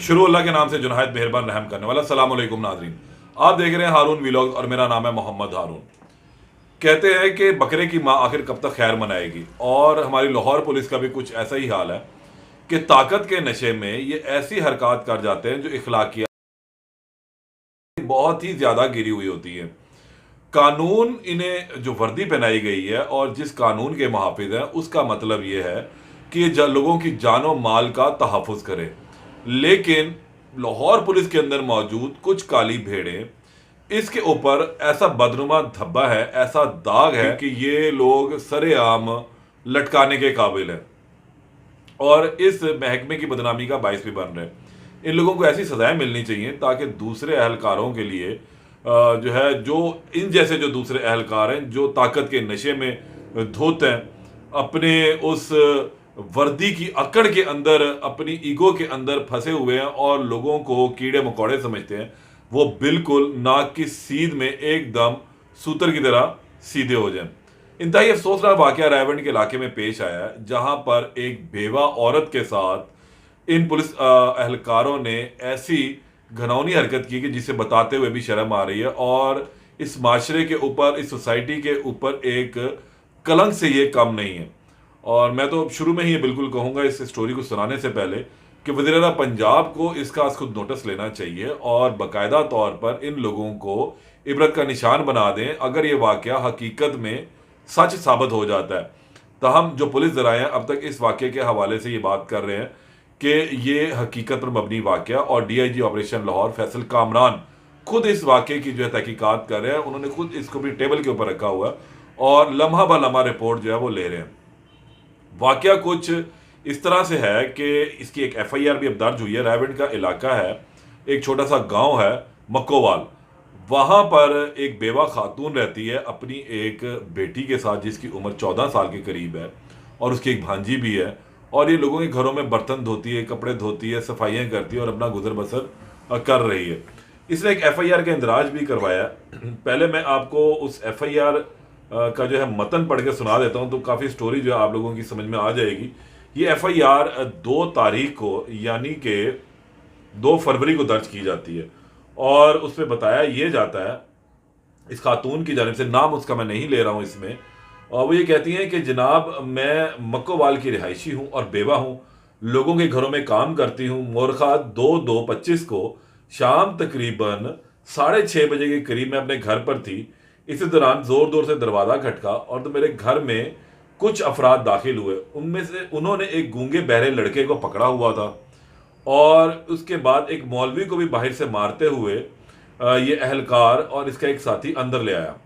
शुरू अल्लाह के नाम से जो नहायत मेहरबान रहम करने वाला। सलाम अलैकुम नाजरीन, आप देख रहे हैं हारून व्लॉग्स और मेरा नाम है मोहम्मद हारून। कहते हैं कि बकरे की माँ आखिर कब तक खैर मनाएगी, और हमारी लाहौर पुलिस का भी कुछ ऐसा ही हाल है कि ताकत के नशे में ये ऐसी हरकत कर जाते हैं जो इखलाकियात बहुत ही ज्यादा गिरी हुई होती है। कानून इन्हें जो वर्दी पहनाई गई है और जिस कानून के मुहाफिज हैं उसका मतलब ये है कि ये लोगों की जानो माल का तहफ़्फ़ुज़ करे। लेकिन लाहौर पुलिस के अंदर मौजूद कुछ काली भेड़ें, इसके ऊपर ऐसा बदनुमा धब्बा है, ऐसा दाग है कि ये लोग सरेआम लटकाने के काबिल हैं और इस महकमे की बदनामी का बायस भी बन रहे हैं। इन लोगों को ऐसी सजाएं मिलनी चाहिए ताकि दूसरे अहलकारों के लिए जो है, जो इन जैसे जो दूसरे अहलकार हैं जो ताकत के नशे में धोते हैं, अपने उस वर्दी की अकड़ के अंदर, अपनी ईगो के अंदर फंसे हुए हैं और लोगों को कीड़े मकोड़े समझते हैं, वो बिल्कुल नाक की सीध में एकदम सूतर की तरह सीधे हो जाएं। इंतहाई अफसोसनाक वाकया रायवंड के इलाके में पेश आया है, जहां पर एक बेवा औरत के साथ इन पुलिस अहलकारों ने ऐसी घनौनी हरकत की कि जिसे बताते हुए भी शर्म आ रही है, और इस माशरे के ऊपर, इस सोसाइटी के ऊपर एक कलंक से ये कम नहीं है। और मैं तो शुरू में ही ये बिल्कुल कहूँगा इस स्टोरी को सुनाने से पहले कि वज़ीर आला पंजाब को इसका आज खुद नोटिस लेना चाहिए और बाकायदा तौर पर इन लोगों को इबरत का निशान बना दें अगर ये वाकया हकीकत में सच साबित हो जाता है। तहम जो पुलिस ज़राए हैं अब तक इस वाक़े के हवाले से ये बात कर रहे हैं कि ये हकीकत पर मबनी वाक़या, और DIG ऑपरेशन लाहौर फैसल कामरान खुद इस वाक़े की जो है तहकीकात कर रहे हैं। उन्होंने खुद इसको भी टेबल के ऊपर रखा हुआ है और लम्हा ब लम्हा रिपोर्ट जो है वो ले रहे हैं। वाकया कुछ इस तरह से है कि इसकी एक FIR भी अब दर्ज हुई है। रायवंड का इलाका है, एक छोटा सा गांव है मक्कोवाल। वहां पर एक बेवा खातून रहती है अपनी एक बेटी के साथ जिसकी उम्र 14 साल के करीब है, और उसकी एक भांजी भी है। और ये लोगों के घरों में बर्तन धोती है, कपड़े धोती है, सफाइयाँ करती है और अपना गुजर बसर कर रही है। इसने एक FIR का इंदराज भी करवाया। पहले मैं आपको उस FIR का जो है मतन पढ़ के सुना देता हूँ, तो काफ़ी स्टोरी जो है आप लोगों की समझ में आ जाएगी। ये FIR 2 तारीख को, यानी कि 2 फरवरी को दर्ज की जाती है, और उसमें बताया ये जाता है इस खातून की जानिब से, नाम उसका मैं नहीं ले रहा हूँ इसमें, और वो ये कहती हैं कि जनाब मैं मक्कोवाल की रिहायशी हूँ और बेवा हूँ, लोगों के घरों में काम करती हूँ। मोरखा 2/2/25 को शाम तकरीबन 6:30 बजे के करीब मैं अपने घर पर थी। इसी दौरान जोर जोर से दरवाज़ा खटका और तो मेरे घर में कुछ अफराद दाखिल हुए। उनमें से उन्होंने एक गूंगे बहरे लड़के को पकड़ा हुआ था और उसके बाद एक मौलवी को भी बाहर से मारते हुए ये अहलकार और इसका एक साथी अंदर ले आया।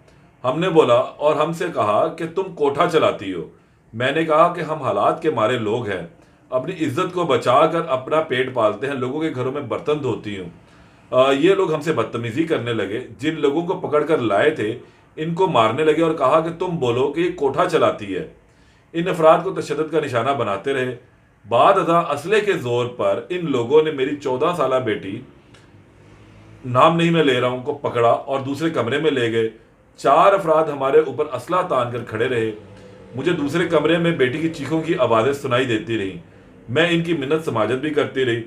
हमने बोला और हमसे कहा कि तुम कोठा चलाती हो। मैंने कहा कि हम हालात के मारे लोग हैं, अपनी इज्जत को बचाकर अपना पेट पालते हैं, लोगों के घरों में बर्तन धोती हूँ। ये लोग हमसे बदतमीजी करने लगे। जिन लोगों को पकड़ कर लाए थे इनको मारने लगे और कहा कि तुम बोलो कि ये कोठा चलाती है। इन अफराद को तशद्दुद का निशाना बनाते रहे। बाद अज़ां असले के जोर पर इन लोगों ने मेरी 14 साला बेटी, नाम नहीं मैं ले रहा हूं, को पकड़ा और दूसरे कमरे में ले गए। 4 अफराद हमारे ऊपर असला तान कर खड़े रहे। मुझे दूसरे कमरे में बेटी की चीखों की आवाज़ें सुनाई देती रही। मैं इनकी मिन्नत समाजत भी करती रही।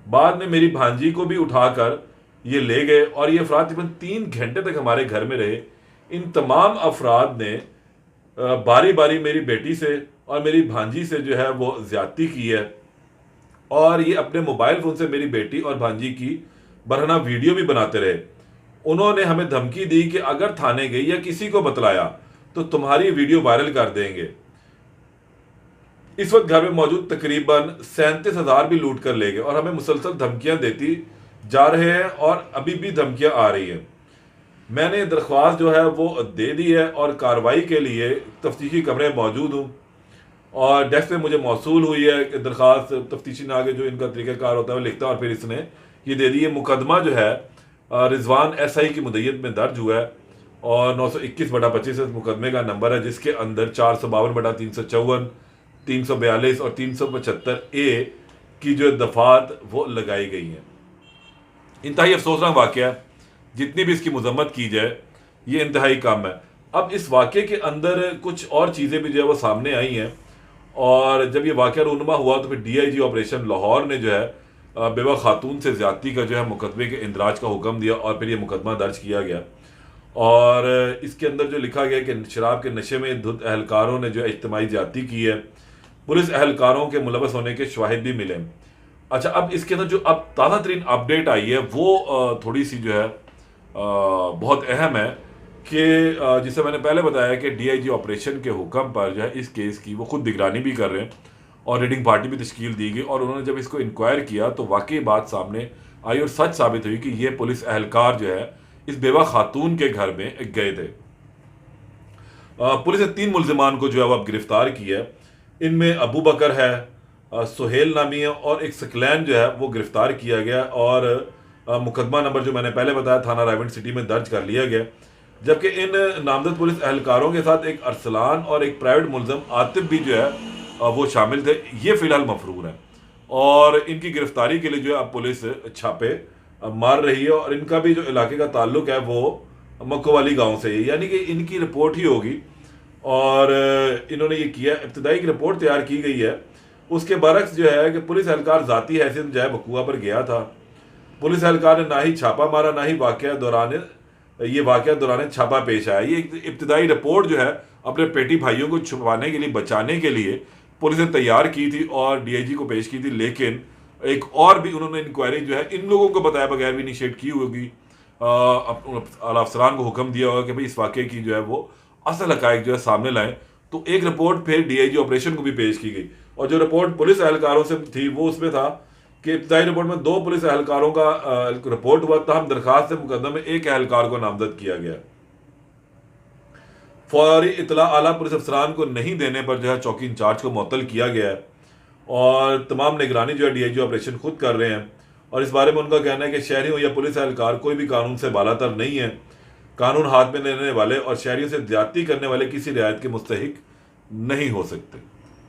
बाद में मेरी भांजी को भी उठाकर ये ले गए और ये अफराद तकरीबन 3 घंटे तक हमारे घर में रहे। इन तमाम अफराद ने बारी बारी मेरी बेटी से और मेरी भांजी से जो है वो ज्यादती की है, और ये अपने मोबाइल फ़ोन से मेरी बेटी और भांजी की बरहना वीडियो भी बनाते रहे। उन्होंने हमें धमकी दी कि अगर थाने गई या किसी को बतलाया तो तुम्हारी वीडियो वायरल कर देंगे। इस वक्त घर में मौजूद तकरीबन 37,000 भी लूट कर ले गए और हमें मुसलसल धमकियां देती जा रहे हैं और अभी भी धमकियां आ रही हैं। मैंने दरख्वास्त जो है वो दे दी है और कार्रवाई के लिए तफ्तीशी कमरे में मौजूद हूँ, और डेस्क में मुझे मौसूल हुई है कि दरख्वास्त तफ्तीशी ने आगे जो इनका तरीक़ाकार होता है वो लिखता है, और फिर इसने ये दे दी है। मुकदमा जो है रिजवान SI की मुद्दत में दर्ज हुआ है और 921/25 इस मुकदमे का नंबर है, जिसके अंदर 452/354, 342 और 375A की जो दफात वो लगाई गई हैं। इंतहाई अफसोसनाक वाक़या है, जितनी भी इसकी मजम्मत की जाए ये इंतहाई कम है। अब इस वाक़े के अंदर कुछ और चीज़ें भी जो है वो सामने आई हैं, और जब ये वाक़या रूनुमा हुआ तो फिर DIG ऑपरेशन लाहौर ने जो है बेवा खातून से ज़्यादती का जो है मुकदमे के इंदराज का हुक्म दिया और फिर ये मुकदमा दर्ज किया गया। और इसके अंदर जो लिखा गया कि शराब के नशे में धुत एहलकारों ने जो है इज्तिमाई ज़्यादती की है, पुलिस एहलकारों के मुलवस होने के शवाहिद भी मिले। अच्छा, अब इसके अंदर जो अब ताज़ा तरीन अपडेट आई है वो थोड़ी सी जो है बहुत अहम है कि जिसे मैंने पहले बताया कि डीआईजी ऑपरेशन के हुक्म पर जो है इस केस की वो खुद निगरानी भी कर रहे हैं और रीडिंग पार्टी भी तश्कील दी गई, और उन्होंने जब इसको इंक्वायर किया तो वाकई बात सामने आई और सच साबित हुई कि ये पुलिस एहलकार जो है इस बेवा खातून के घर में गए थे। पुलिस ने 3 मुल्जिमान को जो है वो अब गिरफ्तार किया है। इनमें अबू बकर है, सुहेल नामी है, और एक सकलैन जो है वो गिरफ्तार किया गया और मुकदमा नंबर जो मैंने पहले बताया थाना रावलपिंडी में दर्ज कर लिया गया। जबकि इन नामजद पुलिस एहलकारों के साथ एक अरसलान और एक प्राइवेट मुलजम आतिफ भी जो है वो शामिल थे। ये फिलहाल मफरूर हैं और इनकी गिरफ्तारी के लिए जो है अब पुलिस छापे मार रही है, और इनका भी जो इलाके का ताल्लुक है वो मक्कोवाली गांव से है, यानी कि इनकी रिपोर्ट ही होगी और इन्होंने ये किया। इब्तदाई की रिपोर्ट तैयार की गई है। उसके बरक्स जो है कि पुलिस एहलकार ज़ाती हैसियत में जो है बकुआ पर गया था। पुलिस एहलकार ने ना ही छापा मारा ना ही वाक़या दौरान छापा पेश आया। ये इब्तदाई रिपोर्ट जो है अपने पेटी भाइयों को छुपाने के लिए, बचाने के लिए पुलिस ने तैयार की थी और डीआईजी को पेश की थी, लेकिन एक और भी उन्होंने इंक्वायरी जो है इन लोगों को बताया बगैर भी इनिशिएट की होगी, आला अफसरान को हुक्म दिया होगा कि भाई इस वाक़े की जो है वो असल हक़ाइक़ जो है सामने लाएं। तो एक रिपोर्ट फिर डीआईजी ऑपरेशन को भी पेश की गई, और जो रिपोर्ट पुलिस एहलकारों से थी वो उसमें था कि इब्तदाई रिपोर्ट में 2 पुलिस एहलकारों का रिपोर्ट हुआ, तहम दरखास्त से मुकदमे में एक एहलकार को नामजद किया गया। फौरी इतला आला पुलिस अफसरान को नहीं देने पर जो है चौकी इंचार्ज को मुअत्तल किया गया है और तमाम निगरानी जो है डीआईजी ऑपरेशन खुद कर रहे हैं। और इस बारे में उनका कहना है कि शहरियों या पुलिस एहलकार कोई भी कानून से बालातर नहीं है। कानून हाथ में लेने वाले और शहरियों से ज्यादती करने वाले किसी रियायत के मुस्तहिक नहीं हो सकते।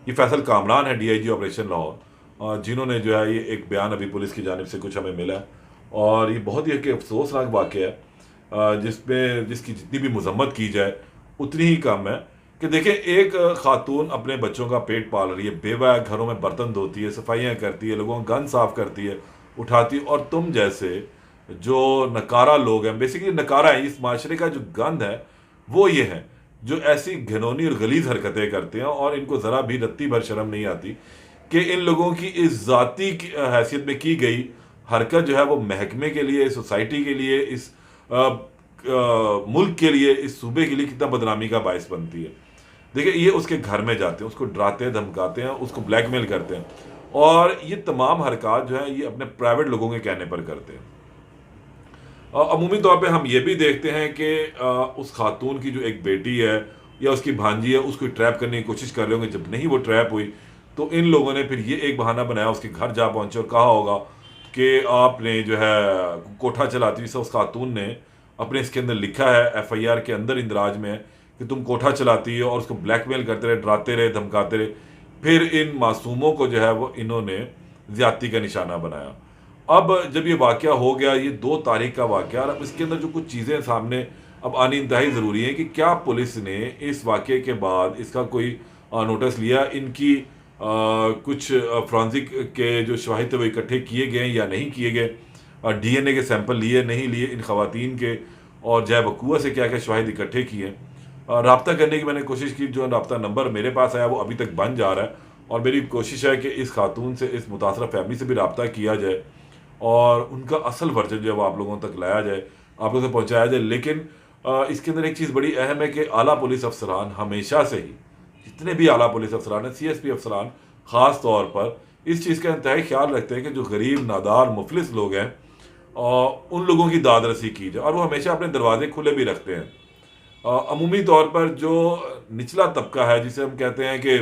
ये फैसल कामरान है डीआईजी ऑपरेशन लाहौर, जिन्होंने जो है ये एक बयान अभी पुलिस की जानिब से कुछ हमें मिला है, और ये बहुत ही एक अफसोसनाक वाक़या है जिसकी जितनी भी मजम्मत की जाए उतनी ही कम है। कि देखें, एक खातून अपने बच्चों का पेट पाल रही है, बेवा है, घरों में बर्तन धोती है, सफाइयाँ करती है, लोगों का गंद साफ करती है, उठाती है, और तुम जैसे जो नकारा लोग हैं, बेसिकली नकारा है, इस माशरे का जो गंद है वो ये है जो ऐसी घिनौनी और गलीज हरकतें करते हैं, और इनको ज़रा भी रत्ती भर शर्म नहीं आती कि इन लोगों की इस ज़ाती हैसियत में की गई हरकत जो है वो महकमे के लिए, सोसाइटी के लिए, इस मुल्क के लिए, इस सूबे के लिए कितना बदनामी का बायस बनती है। देखिए, ये उसके घर में जाते हैं, उसको डराते हैं, धमकाते हैं, उसको ब्लैकमेल करते हैं, और ये तमाम हरकत जो है ये अपने प्राइवेट लोगों के कहने पर करते हैं। अमूमी तौर पे हम ये भी देखते हैं कि उस खातून की जो एक बेटी है या उसकी भांजी है, उसको ट्रैप करने की कोशिश कर रहे होंगे। जब नहीं वो ट्रैप हुई तो इन लोगों ने फिर ये एक बहाना बनाया, उसके घर जा पहुंचे और कहा होगा कि आपने जो है कोठा चलाती हुई उस खातून ने अपने इसके अंदर लिखा है, एफआईआर के अंदर इंदराज में है कि तुम कोठा चलाती हो, और उसको ब्लैकमेल करते रहे, डराते रहे, धमकाते रहे। फिर इन मासूमों को जो है वो इन्होंने ज्यादती का निशाना बनाया। अब जब ये वाक़या हो गया, ये 2 तारीख का वाक़या, और अब इसके अंदर जो कुछ चीज़ें सामने अब आनी इंतहाई ज़रूरी है कि क्या पुलिस ने इस वाक़े के बाद इसका कोई नोटिस लिया, इनकी कुछ फ्रांसिक के जो शवाहिद थे वो इकट्ठे किए गए या नहीं किए गए, डीएनए के सैंपल लिए नहीं लिए इन खवातीन के, और जय वकूआ से क्या क्या शवाहिद इकट्ठे किए। रब्ता करने की मैंने कोशिश की, जो रब्ता नंबर मेरे पास आया वो अभी तक बन जा रहा है, और मेरी कोशिश है कि इस खातून से, इस मुतासरा फैमिली से भी रब्ता किया जाए और उनका असल वर्जन जो है वो आप लोगों तक लाया जाए, आप लोगों तक पहुंचाया जाए। लेकिन इसके अंदर एक चीज़ बड़ी अहम है कि आला पुलिस अफसरान हमेशा से ही, जितने भी आला पुलिस अफसरान हैं, सीएसपी अफसरान ख़ास तौर पर इस चीज़ का इंतहाई ख्याल रखते हैं कि जो गरीब, नादार, मुफलिस लोग हैं उन लोगों की दाद रसी की जाए, और वो हमेशा अपने दरवाजे खुले भी रखते हैं। अमूमी तौर पर जो निचला तबका है, जिसे हम कहते हैं कि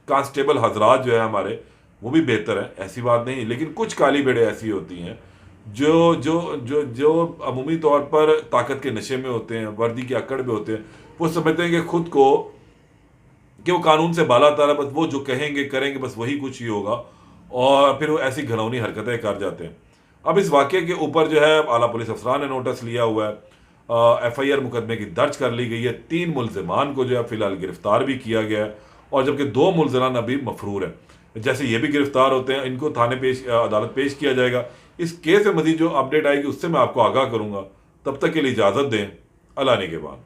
कांस्टेबल हजरात जो है हमारे, वो भी बेहतर है, ऐसी बात नहीं, लेकिन कुछ काली बेड़े ऐसी होती हैं जो जो जो जो अमूमी तौर पर ताकत के नशे में होते हैं, वर्दी की अकड़ में होते हैं। वो समझते हैं कि खुद को कि वो कानून से बालातर है, बस वो जो कहेंगे करेंगे, बस वही कुछ ही होगा, और फिर वो ऐसी घिनौनी हरकतें कर जाते हैं। अब इस वाक़े के ऊपर जो है आला पुलिस अफसरान ने नोटिस लिया हुआ है, एफआईआर मुकदमे की दर्ज कर ली गई है, 3 मुल्जिमान को जो है फिलहाल गिरफ्तार भी किया गया है, और जबकि 2 मुल्जिमान अभी मफरूर हैं। जैसे ये भी गिरफ्तार होते हैं, इनको थाने अदालत पेश किया जाएगा। इस केस में मजीद जो अपडेट आएगी उससे मैं आपको आगाह करूंगा। तब तक के लिए इजाज़त दें। अल्लाह ने के बाद।